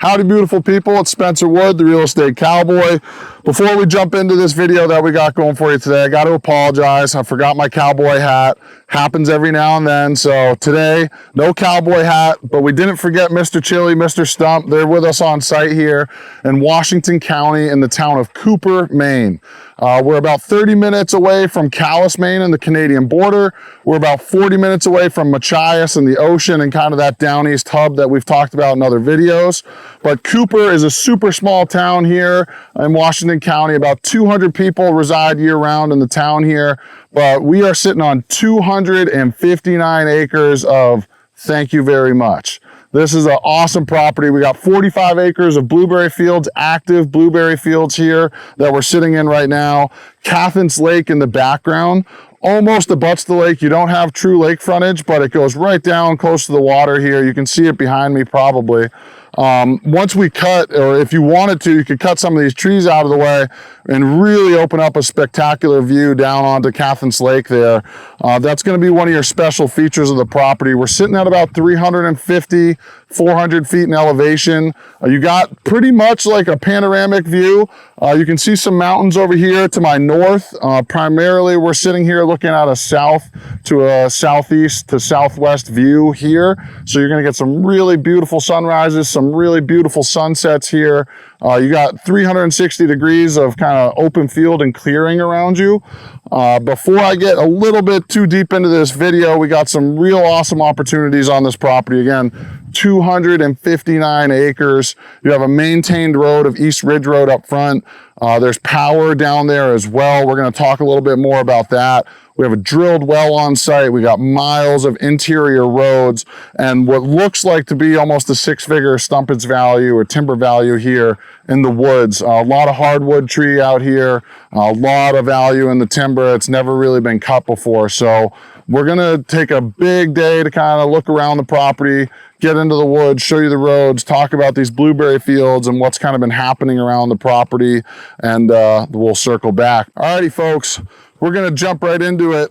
Howdy, beautiful people. It's Spencer Wood, the Real Estate Cowboy. Before we jump into this video that we got going for you today, I got to apologize. I forgot my cowboy hat. Happens every now and then. So today, no cowboy hat, but we didn't forget Mr. Chili, Mr. Stump. They're with us on site here in Washington County in the town of Cooper, Maine. We're about 30 minutes away from Calais, Maine and the Canadian border. We're about 40 minutes away from Machias and the ocean and kind of that down east hub that we've talked about in other videos. But Cooper is a super small town here in Washington County. About 200 people reside year round in the town here, but we are sitting on 259 acres of thank you very much. This is an awesome property. We got 45 acres of blueberry fields, active blueberry fields here that we're sitting in right now. Cathance Lake in the background, almost abuts the lake. You don't have true lake frontage, but it goes right down close to the water here. You can see it behind me probably. Once we cut, or if you wanted to, you could cut some of these trees out of the way and really open up a spectacular view down onto Cathance Lake there. That's going to be one of your special features of the property. We're sitting at about 350, 400 feet in elevation. You got pretty much like a panoramic view. You can see some mountains over here to my north. Primarily, we're sitting here looking at a south to a southeast to southwest view here. So you're going to get some really beautiful sunrises, some really beautiful sunsets here. You got 360 degrees of kind of open field and clearing around you. Before I get a little bit too deep into this video, we got some real awesome opportunities on this property. Again, 259 acres. You have a maintained road of East Ridge Road up front. There's power down there as well. We're going to talk a little bit more about that. We have a drilled well on site. We got miles of interior roads and what looks like to be almost a six-figure stumpage value or timber value here in the woods. A lot of hardwood tree out here, a lot of value in the timber. It's never really been cut before. So we're gonna take a big day to kind of look around the property, get into the woods, show you the roads, talk about these blueberry fields and what's kind of been happening around the property, and we'll circle back. Alrighty, folks. We're going to jump right into it.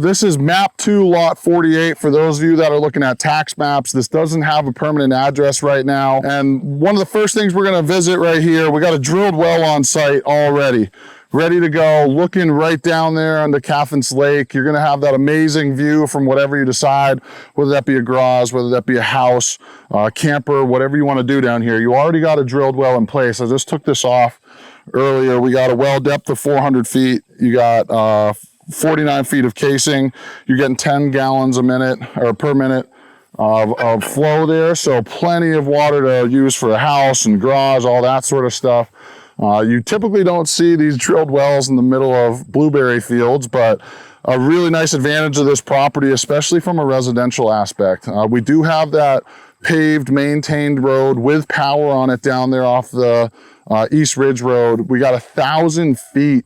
This is map 2, lot 48. For those of you that are looking at tax maps, this doesn't have a permanent address right now. And one of the first things we're going to visit right here, we got a drilled well on site already, ready to go, looking right down there on the Cathance Lake. You're going to have that amazing view from whatever you decide, whether that be a garage, whether that be a house, camper, whatever you want to do down here. You already got a drilled well in place. I just took this off earlier. We got a well depth of 400 feet. You got 49 feet of casing. You're getting 10 gallons a minute or per minute of flow there. So plenty of water to use for a house and garage, all that sort of stuff. You typically don't see these drilled wells in the middle of blueberry fields, but a really nice advantage of this property, especially from a residential aspect. We do have that paved, maintained road with power on it down there off the East Ridge Road. We got 1,000 feet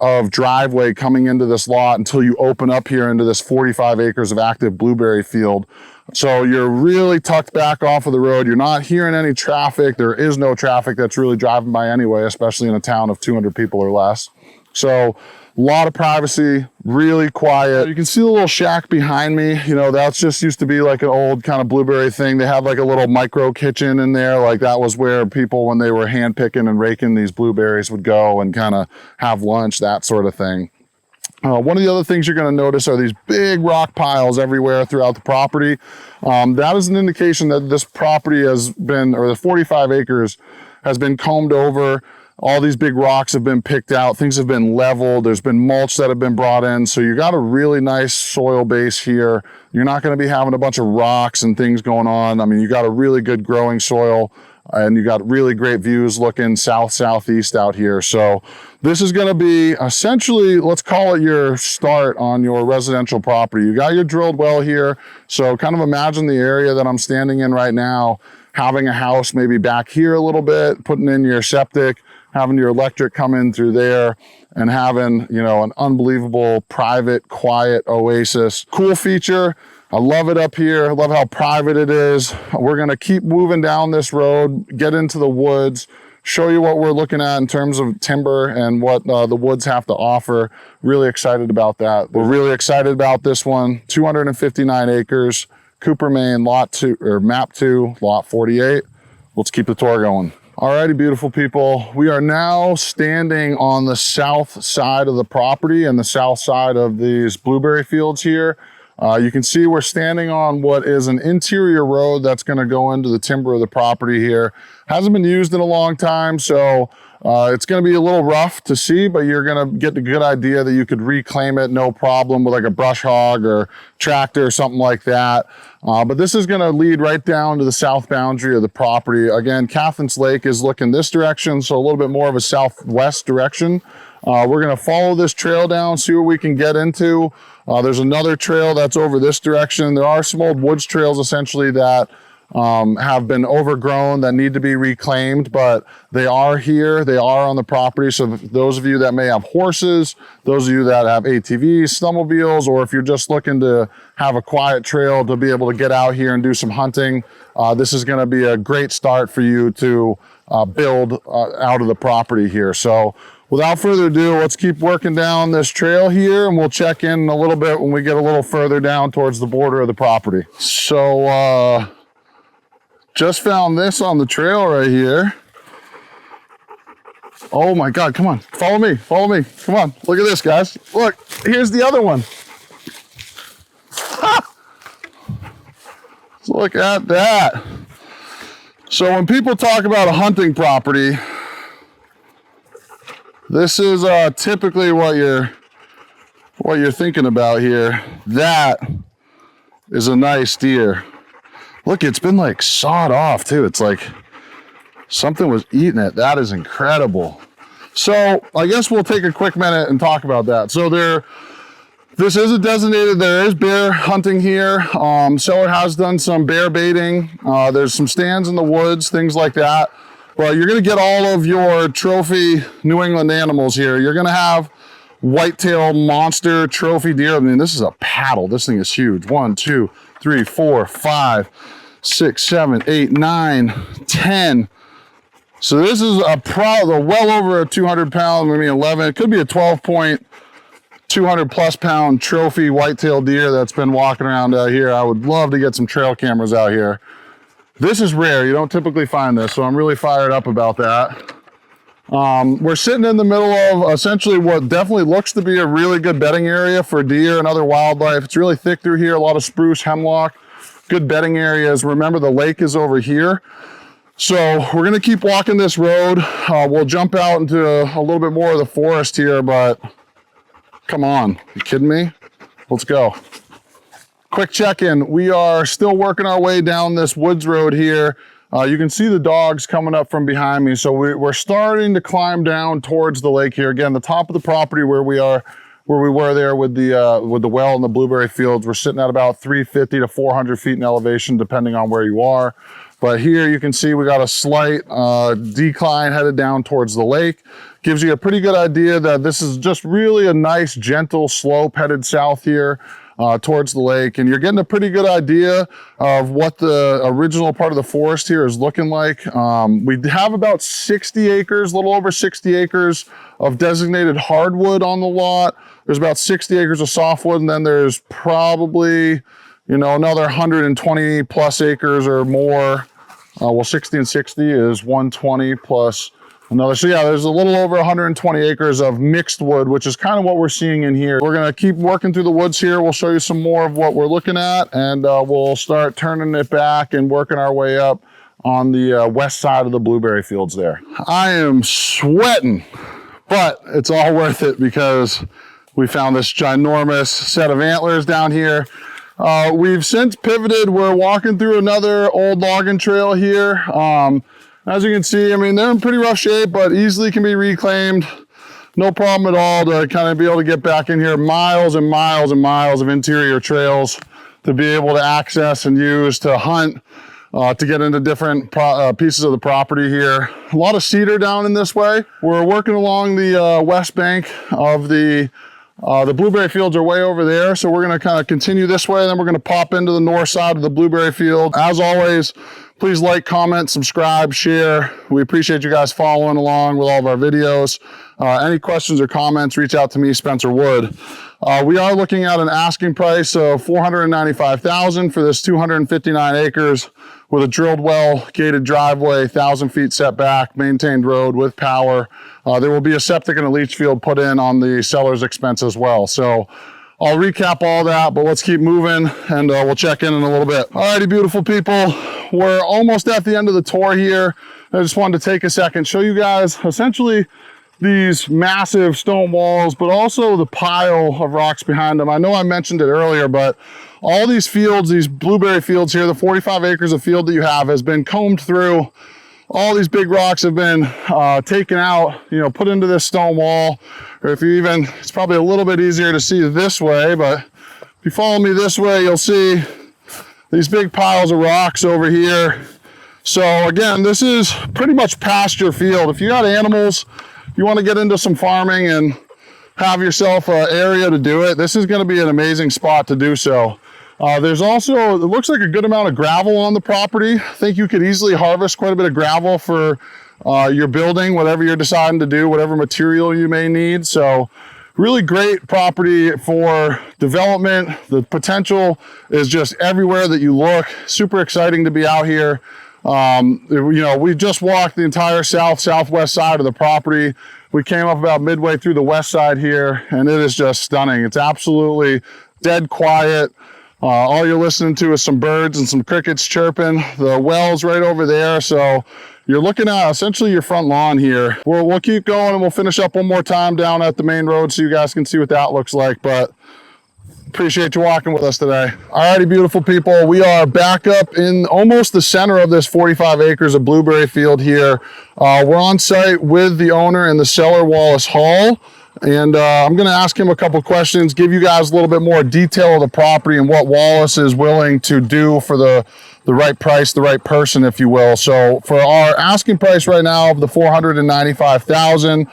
of driveway coming into this lot until you open up here into this 45 acres of active blueberry field. So you're really tucked back off of the road. You're not hearing any traffic. There is no traffic that's really driving by anyway, especially in a town of 200 people or less. So a lot of privacy, really quiet. You can see the little shack behind me. You know, that's just used to be like an old kind of blueberry thing. They have like a little micro kitchen in there. Like that was where people, when they were hand picking and raking these blueberries, would go and kind of have lunch, that sort of thing. One of the other things you're going to notice are these big rock piles everywhere throughout the property. That is an indication that this property has been, or the 45 acres has been combed over. All these big rocks have been picked out. Things have been leveled. There's been mulch that have been brought in. So you got a really nice soil base here. You're not going to be having a bunch of rocks and things going on. I mean, you got a really good growing soil and you got really great views looking south-southeast out here. So this is going to be essentially, let's call it your start on your residential property. You got your drilled well here. So kind of imagine the area that I'm standing in right now, having a house maybe back here a little bit, putting in your septic, having your electric come in through there, and having, you know, an unbelievable private, quiet oasis. Cool feature. I love it up here. I love how private it is. We're going to keep moving down this road, get into the woods, show you what we're looking at in terms of timber and what the woods have to offer. Really excited about that. We're really excited about this one. 259 acres, Cooper, Maine, lot 2 or map 2, lot 48. let's keep the tour going. Alrighty, beautiful people. We are now standing on the south side of the property and the south side of these blueberry fields here. You can see we're standing on what is an interior road that's going to go into the timber of the property here. Hasn't been used in a long time, so it's going to be a little rough to see, but you're going to get a good idea that you could reclaim it no problem with like a brush hog or tractor or something like that. But this is going to lead right down to the south boundary of the property. Again, Cathance Lake is looking this direction, so a little bit more of a southwest direction. We're going to follow this trail down, see what we can get into. There's another trail that's over this direction. There are some old woods trails essentially that have been overgrown that need to be reclaimed, but they are here, they are on the property. So those of you that may have horses, those of you that have ATVs, snowmobiles, or if you're just looking to have a quiet trail to be able to get out here and do some hunting, this is going to be a great start for you to build out of the property here. So without further ado, let's keep working down this trail here, and we'll check in a little bit when we get a little further down towards the border of the property. So just found this on the trail right here. Oh my God, come on, follow me, come on. Look at this, guys. Look, here's the other one. Look at that. So when people talk about a hunting property, this is typically what you're thinking about here. That is a nice deer. Look, it's been like sawed off too. It's like something was eating it. That is incredible. So I guess we'll take a quick minute and talk about that. So this is a designated, there is bear hunting here. Seller has done some bear baiting. There's some stands in the woods, things like that. Well, you're going to get all of your trophy New England animals here. You're going to have whitetail monster trophy deer. I mean, this is a paddle. This thing is huge. 1, 2, 3, 4, 5, 6, 7, 8, 9, 10. So this is well over a 200 pound, maybe 11. It could be a 12-point, 200 plus pound trophy whitetail deer that's been walking around out here. I would love to get some trail cameras out here. This is rare. You don't typically find this, so I'm really fired up about that. We're sitting in the middle of essentially what definitely looks to be a really good bedding area for deer and other wildlife. It's really thick through here, a lot of spruce, hemlock, good bedding areas. Remember, the lake is over here. So we're gonna keep walking this road. We'll jump out into a little bit more of the forest here, but come on, you kidding me? Let's go. Quick check-in. We are still working our way down this woods road here. You can see the dogs coming up from behind me. So we're starting to climb down towards the lake here. Again, the top of the property where we were there with the well and the blueberry fields. We're sitting at about 350 to 400 feet in elevation, depending on where you are. But here you can see we got a slight decline headed down towards the lake. Gives you a pretty good idea that this is just really a nice, gentle slope headed south here. Towards the lake, and you're getting a pretty good idea of what the original part of the forest here is looking like. We have about 60 acres, a little over 60 acres of designated hardwood on the lot. There's about 60 acres of softwood, and then there's probably, another 120 plus acres or more. Well, 60 and 60 is 120 plus another. So yeah, there's a little over 120 acres of mixed wood, which is kind of what we're seeing in here. We're gonna keep working through the woods here. We'll show you some more of what we're looking at, and we'll start turning it back and working our way up on the west side of the blueberry fields there. I am sweating, but it's all worth it because we found this ginormous set of antlers down here. We've since pivoted. We're walking through another old logging trail here. As you can see, I mean, they're in pretty rough shape, but easily can be reclaimed. No problem at all to kind of be able to get back in here. Miles and miles and miles of interior trails to be able to access and use to hunt, to get into different pieces of the property here. A lot of cedar down in this way. We're working along the west bank of the blueberry fields are way over there. So we're gonna kind of continue this way, and then we're gonna pop into the north side of the blueberry field. As always, please like, comment, subscribe, share. We appreciate you guys following along with all of our videos. Any questions or comments, reach out to me, Spencer Wood. We are looking at an asking price of $495,000 for this 259 acres. with a drilled well, gated driveway, 1,000 feet setback, maintained road with power. There will be a septic and a leach field put in on the seller's expense as well. So I'll recap all that, but let's keep moving and we'll check in a little bit. All righty, beautiful people. We're almost at the end of the tour here. I just wanted to take a second, show you guys essentially these massive stone walls, but also the pile of rocks behind them. I know I mentioned it earlier, but all these fields, these blueberry fields here, the 45 acres of field that you have has been combed through. All these big rocks have been taken out, you know, put into this stone wall. Or if you even, it's probably a little bit easier to see this way, but if you follow me this way, you'll see these big piles of rocks over here. So again, this is pretty much pasture field. If you got animals, you want to get into some farming and have yourself an area to do it, this is going to be an amazing spot to do so. There's also, it looks like a good amount of gravel on the property. I think you could easily harvest quite a bit of gravel for your building, whatever you're deciding to do, whatever material you may need. So really great property for development. The potential is just everywhere that you look. Super exciting to be out here. You know, we just walked the entire southwest side of the property. We came up about midway through the west side here, and it is just stunning. It's absolutely dead quiet. All you're listening to is some birds and some crickets chirping. The well's right over there, so you're looking at essentially your front lawn here. We'll keep going and we'll finish up one more time down at the main road so you guys can see what that looks like, but appreciate you walking with us today. Alrighty, beautiful people, we are back up in almost the center of this 45 acres of blueberry field here. We're on site with the owner and the seller, Wallace Hall. And I'm going to ask him a couple questions, give you guys a little bit more detail of the property and what Wallace is willing to do for the right price, the right person, if you will. So for our asking price right now of the $495,000,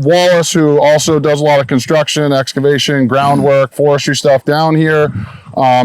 Wallace, who also does a lot of construction, excavation, groundwork, forestry stuff down here,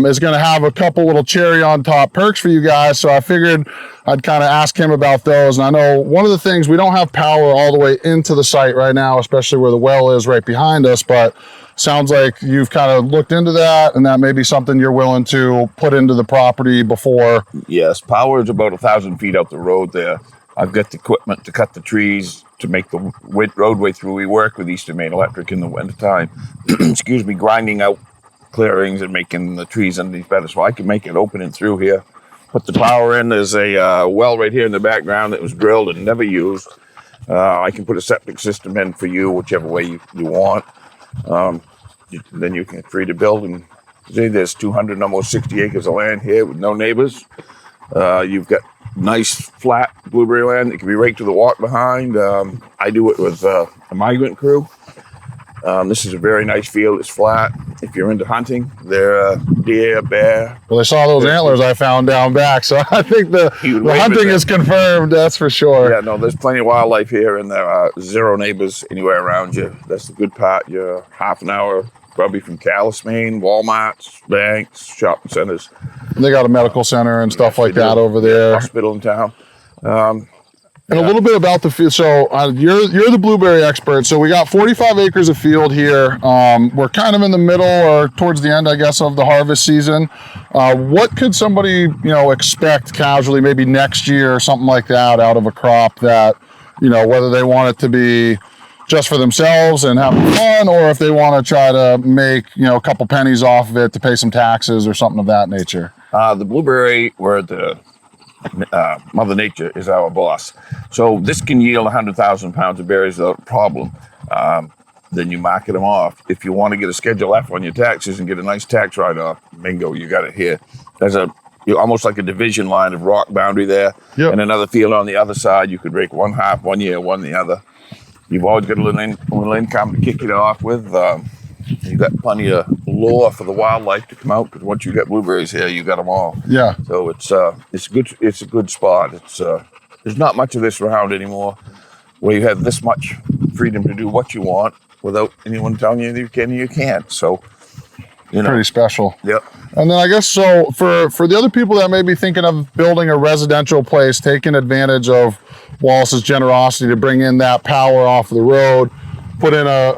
is going to have a couple little cherry on top perks for you guys. So I figured I'd kind of ask him about those. And I know one of the things, we don't have power all the way into the site right now, especially where the well is right behind us, but sounds like you've kind of looked into that and that may be something you're willing to put into the property before. Yes, power is about 1,000 feet out the road there. I've got the equipment to cut the trees, to make the roadway through. We work with Eastern Maine Electric in the wintertime, excuse me, grinding out clearings and making the trees underneath better. So I can make it open and through here. Put the power in. There's a well right here in the background that was drilled and never used. I can put a septic system in for you, whichever way you want. Then you can free to build. And see, there's 200, almost 60 acres of land here with no neighbors. You've got nice flat blueberry land that can be right to the walk behind. I do it with a migrant crew. This is a very nice field. It's flat. If you're into hunting, there deer, bear. Well, I saw those antlers I found down back, so I think the hunting is confirmed, that's for sure. Yeah, no, there's plenty of wildlife here, and there are zero neighbors anywhere around you. That's the good part. You're half an hour probably from Calais, Maine, Walmarts, banks, shopping centers. And they got a medical center and stuff like that over there. Hospital in town. And a little bit about the field. So you're the blueberry expert. So we got 45 acres of field here. We're kind of in the middle or towards the end, I guess, of the harvest season. What could somebody, expect casually, maybe next year or something like that, out of a crop that, whether they want it to be just for themselves and having fun, or if they want to try to make, a couple pennies off of it to pay some taxes or something of that nature? The blueberry, where the Mother Nature is our boss. So this can yield 100,000 pounds of berries without a problem. Then you market them off. If you want to get a Schedule F on your taxes and get a nice tax write-off, bingo, you got it here. There's almost like a division line of rock boundary there, yep. And another field on the other side. You could rake one half one year, one the other. You've always got a little income to kick it off with. You've got plenty of lure for the wildlife to come out, because once you get blueberries here, you got them all. Yeah. So it's good. It's a good spot. There's not much of this around anymore, where you have this much freedom to do what you want without anyone telling you you can or you can't. So, pretty special. Yep. And then I guess so for the other people that may be thinking of building a residential place, taking advantage of Wallace's generosity to bring in that power off the road. put in a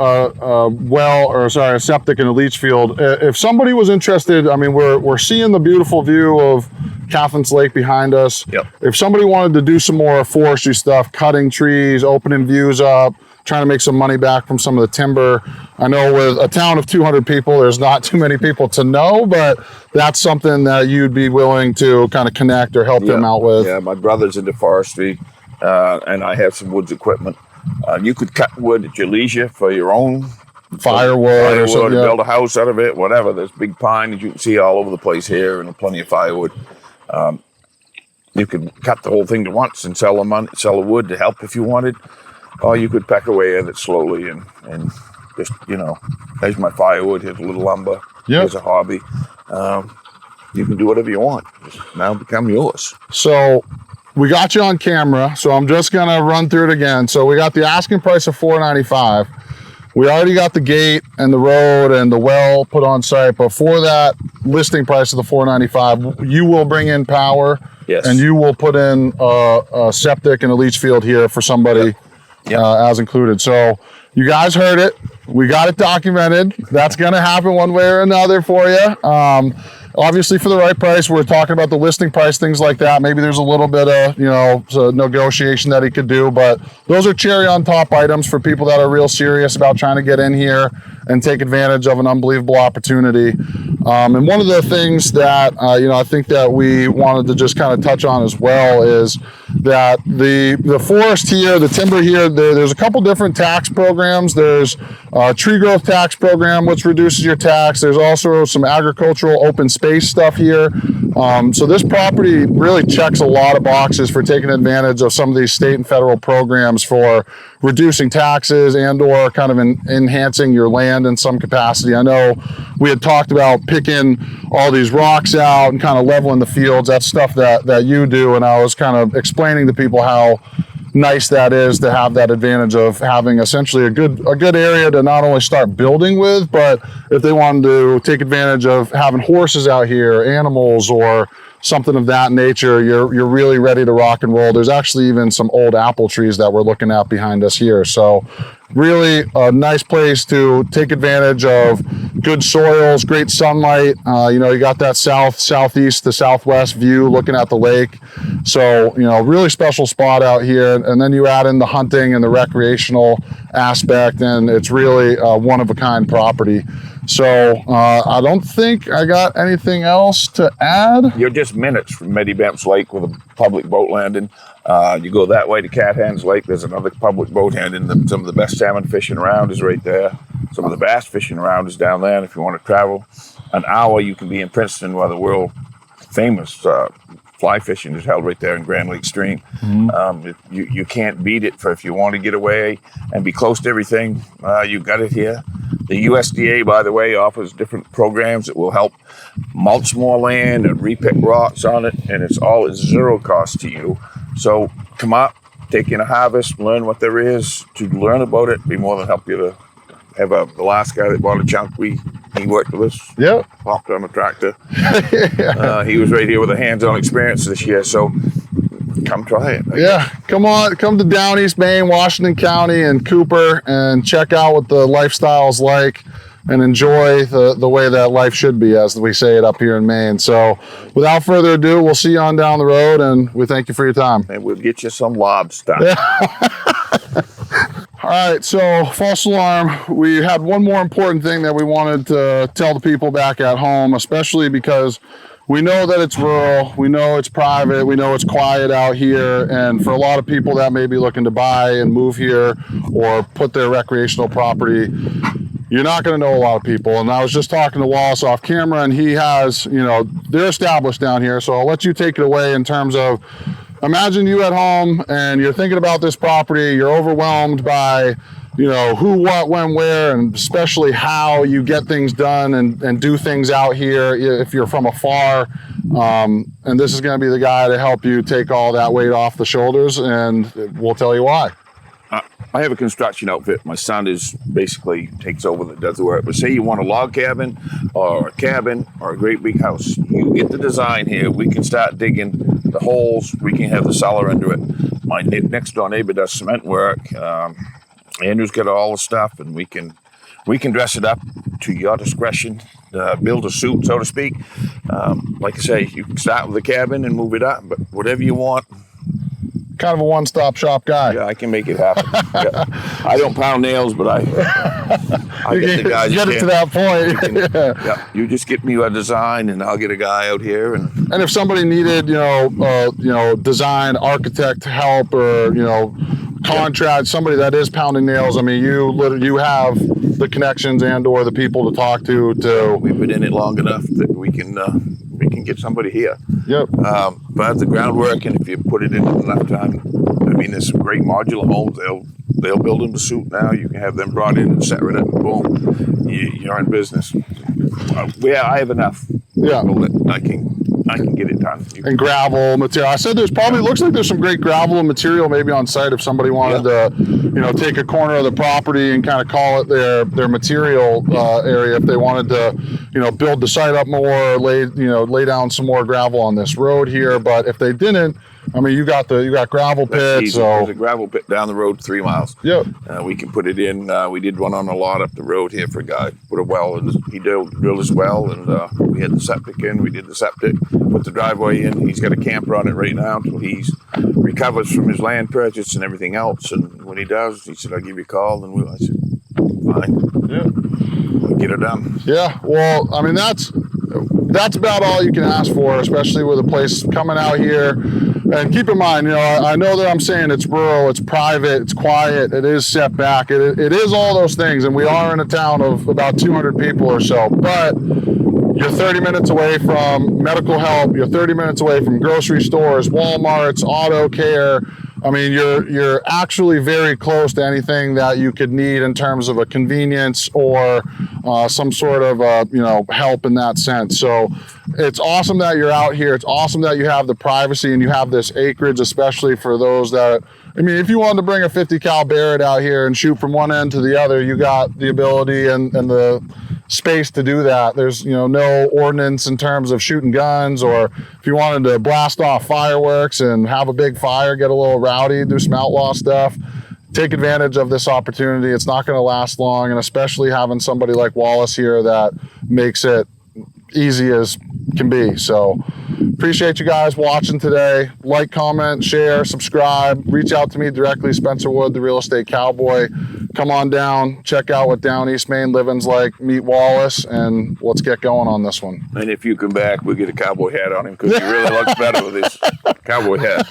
septic and a leach field. If somebody was interested, I mean, we're seeing the beautiful view of Cathance Lake behind us. Yep. If somebody wanted to do some more forestry stuff, cutting trees, opening views up, trying to make some money back from some of the timber. I know with a town of 200 people, there's not too many people to know, but that's something that you'd be willing to kind of connect or help them out with. Yeah, my brother's into forestry, and I have some woods equipment. You could cut wood at your leisure for your own Firewood or something. build a house out of it, whatever. There's big pine that you can see all over the place here, and plenty of firewood. You could cut the whole thing at once and sell the wood to help if you wanted. Or you could peck away at it slowly and just, there's my firewood, here's a little lumber, here's a hobby. You can do whatever you want. It's now become yours. So we got you on camera, so I'm just gonna run through it again. So we got the asking price of $495. We already got the gate and the road and the well put on site, but for that listing price of the $495, you will bring in power. Yes. And you will put in a septic and a leach field here for somebody. Yep. As included. So you guys heard it. We got it documented. That's going to happen one way or another for you. Obviously, for the right price, we're talking about the listing price, things like that. Maybe there's a little bit of, negotiation that he could do, but those are cherry on top items for people that are real serious about trying to get in here and take advantage of an unbelievable opportunity. And one of the things that, I think that we wanted to just kind of touch on as well is that the forest here, the timber here, there's a couple different tax programs. There's a tree growth tax program, which reduces your tax. There's also some agricultural open space stuff here. So this property really checks a lot of boxes for taking advantage of some of these state and federal programs for reducing taxes and or kind of enhancing your land in some capacity. I know we had talked about picking all these rocks out and kind of leveling the fields. That's stuff that you do, and I was kind of explaining to people how nice that is to have that advantage of having essentially a good area to not only start building with, but if they wanted to take advantage of having horses out here, animals, or something of that nature, you're really ready to rock and roll. There's actually even some old apple trees that we're looking at behind us here. So really a nice place to take advantage of good soils, great sunlight. You got that southeast to southwest view looking at the lake. So, really special spot out here. And then you add in the hunting and the recreational aspect, and it's really a one-of-a-kind property. So I don't think I got anything else to add. You're just minutes from Medibamps Lake with a public boat landing. You go that way to Cathance Lake, there's another public boat landing. Some of the best salmon fishing around is right there. Some of the bass fishing around is down there. And if you want to travel an hour, you can be in Princeton, where the world famous fly fishing is held right there in Grand Lake Stream. Mm-hmm. You can't beat it for if you want to get away and be close to everything. You got it here. The USDA, by the way, offers different programs that will help mulch more land and repick rocks on it, and it's all at zero cost to you. So come up, take in a harvest, learn what there is to learn about it. Be more than help you to have the last guy that bought a chunk. He worked with us. Yeah. Popped on a tractor. He was right here with a hands-on experience this year. So come try it. Yeah, come to down East Maine, Washington County, and Cooper, and check out what the lifestyle's like and enjoy the way that life should be, as we say it up here in Maine. So without further ado, we'll see you on down the road, and we thank you for your time. And we'll get you some lobster. All right, so false alarm. We had one more important thing that we wanted to tell the people back at home, especially because we know that it's rural, we know it's private, we know it's quiet out here, and for a lot of people that may be looking to buy and move here or put their recreational property, you're not going to know a lot of people. And I was just talking to Wallace off camera, and he has, they're established down here, so I'll let you take it away in terms of, imagine you at home and you're thinking about this property, you're overwhelmed by who, what, when, where, and especially how you get things done and do things out here if you're from afar. And this is going to be the guy to help you take all that weight off the shoulders, and we'll tell you why. I have a construction outfit. My son basically takes over that does the work. But say you want a log cabin or a cabin or a great big house. You get the design here. We can start digging the holes. We can have the cellar under it. My next door neighbor does cement work. Andrew's got all the stuff, and we can dress it up to your discretion, build a suit, so to speak. Like I say, you can start with the cabin and move it up, but whatever you want. Kind of a one-stop shop guy. Yeah, I can make it happen. Yeah. I don't pound nails, but I get the guys. Get it to that point. Yeah, you just get me a design, and I'll get a guy out here. And if somebody needed, design architect help or contract, somebody that is pounding nails, I mean, you have the connections and/or the people to talk to. We've been in it long enough that we can get somebody here. Yep. But the groundwork, and if you put it in enough time, I mean, there's some great modular homes. They'll build them to suit now. You can have them brought in and set right up, and boom, you're in business. I have enough. Yeah. That I can get it done. And gravel material. I said looks like there's some great gravel and material maybe on site if somebody wanted to, take a corner of the property and kind of call it their material area if they wanted to, build the site up more, lay down some more gravel on this road here. But if they didn't, I mean, you got gravel pits. So there's a gravel pit down the road 3 miles. Yep. We can put it in. We did one on a lot up the road here for a guy. Put a well, and he drilled his well, and we had the septic in. We did the septic, put the driveway in. He's got a camper on it right now until he recovers from his land purchase and everything else. And when he does, he said, "I'll give you a call." And I said, "Fine." Yeah. We'll get it done. Yeah. Well, I mean, that's about all you can ask for, especially with a place coming out here. And keep in mind, I know that I'm saying it's rural, it's private, it's quiet, it is set back, it is all those things, and we are in a town of about 200 people or so, but you're 30 minutes away from medical help, you're 30 minutes away from grocery stores, Walmarts, auto care. I mean, you're actually very close to anything that you could need in terms of a convenience or some sort of help in that sense. So it's awesome that you're out here. It's awesome that you have the privacy and you have this acreage, especially for those that, I mean, if you wanted to bring a 50 cal Barrett out here and shoot from one end to the other, you got the ability and the space to do that. There's no ordinance in terms of shooting guns, or if you wanted to blast off fireworks and have a big fire, get a little rowdy, do some outlaw stuff, take advantage of this opportunity. It's not going to last long, and especially having somebody like Wallace here that makes it easy as can be. So appreciate you guys watching today. Like, comment, share, subscribe, reach out to me directly, Spencer Wood, the Real Estate Cowboy. Come on down, check out what down East Maine living's like, meet Wallace, and let's get going on this one. And if you come back, we'll get a cowboy hat on him, because he really looks better with his cowboy hat.